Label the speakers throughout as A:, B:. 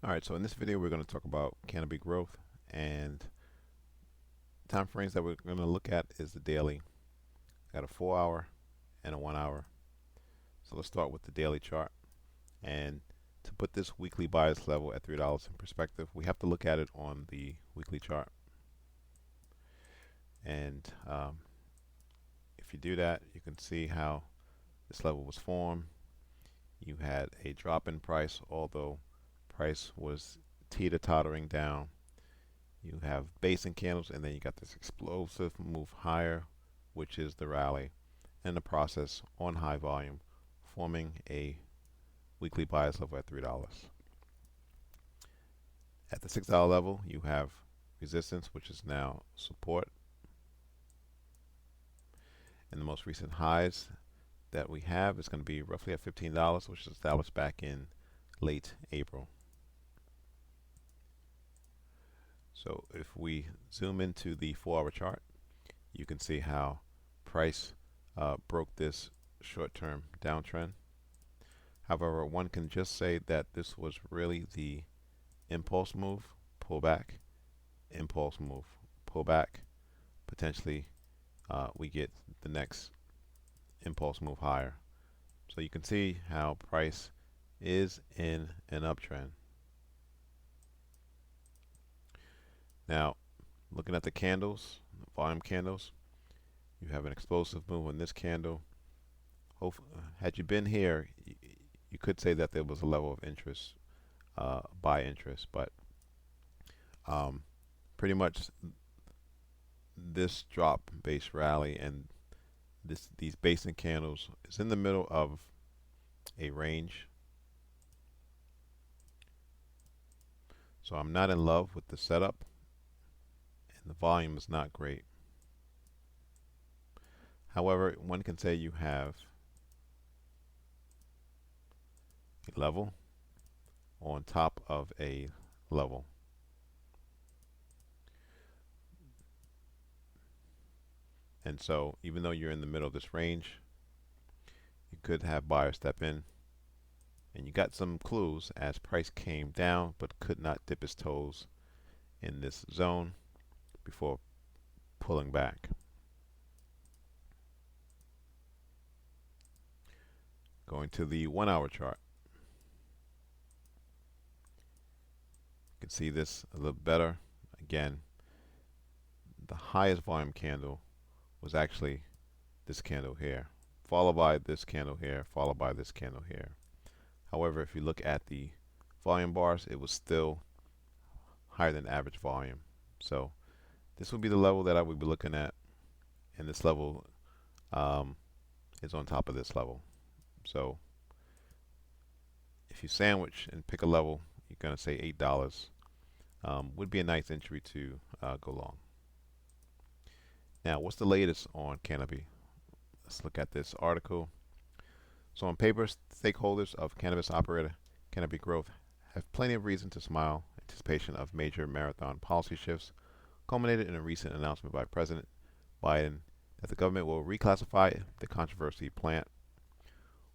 A: Alright, so in this video we're going to talk about Canopy Growth, and time frames that we're going to look at is the daily. Got a 4 hour and a 1 hour. So let's start with the daily chart. And to put this weekly bias level at $3 in perspective, we have to look at it on the weekly chart. And if you do that, you can see how this level was formed. You had a drop in price, although price was teeter-tottering down. You have basing candles, and then you got this explosive move higher, which is the rally, and the process on high volume, forming a weekly bias level at $3. At the $6 level, you have resistance, which is now support, and the most recent highs that we have is going to be roughly at $15, which was established back in late April. So if we zoom into the 4 hour chart, you can see how price broke this short-term downtrend. However, one can just say that this was really the impulse move, pullback, impulse move, pullback. Potentially we get the next impulse move higher. So you can see how price is in an uptrend. Now, looking at the candles, volume candles, you have an explosive move on this candle. Had you been here, you could say that there was a level of interest, buy interest, but pretty much this drop base rally and these basing candles is in the middle of a range. So I'm not in love with the setup, and the volume is not great. However, one can say you have a level on top of a level. And so even though you're in the middle of this range, you could have buyers step in, and you got some clues as price came down but could not dip its toes in this zone before pulling back. Going to the 1 hour chart, you can see this a little better. Again, the highest volume candle was actually this candle here, followed by this candle here, followed by this candle here. However, if you look at the volume bars, it was still higher than average volume. So this would be the level that I would be looking at, and this level is on top of this level. So if you sandwich and pick a level, you're going to say $8 would be a nice entry to go long. Now, what's the latest on Canopy? Let's look at this article. So on paper, stakeholders of cannabis operator Canopy Growth have plenty of reason to smile in anticipation of major marathon policy shifts, culminated in a recent announcement by President Biden that the government will reclassify the controversy plant.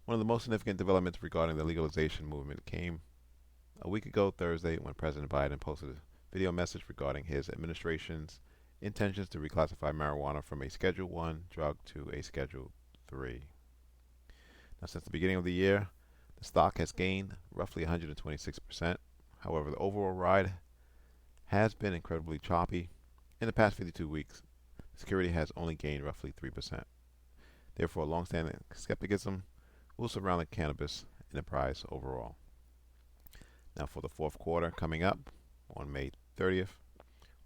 A: One of the most significant developments regarding the legalization movement came a week ago Thursday when President Biden posted a video message regarding his administration's intentions to reclassify marijuana from a Schedule 1 drug to a Schedule 3. Now, since the beginning of the year, the stock has gained roughly 126%. However, the overall ride has been incredibly choppy. In the past 52 weeks, the security has only gained roughly 3%. Therefore, long-standing skepticism will surround the cannabis enterprise overall. Now, for the fourth quarter coming up on May 30th,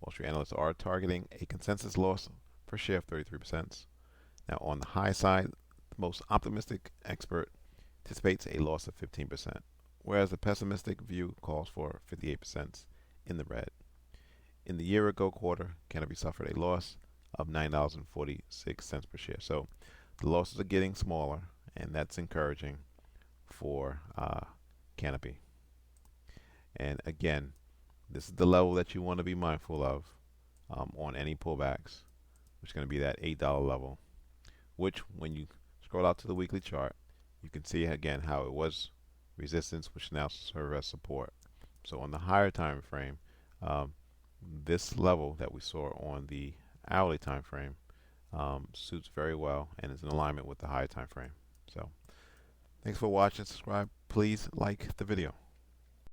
A: Wall Street analysts are targeting a consensus loss per share of 33%. Now, on the high side, the most optimistic expert anticipates a loss of 15%, whereas the pessimistic view calls for 58% in the red. In the year-ago quarter, Canopy suffered a loss of $9.46 per share. So the losses are getting smaller, and that's encouraging for Canopy. And again, this is the level that you want to be mindful of on any pullbacks, which is going to be that $8 level, which when you scroll out to the weekly chart, you can see again how it was resistance, which now serves as support. So on the higher time frame, this level that we saw on the hourly time frame suits very well and is in alignment with the higher time frame. So thanks for watching. Subscribe. Please like the video.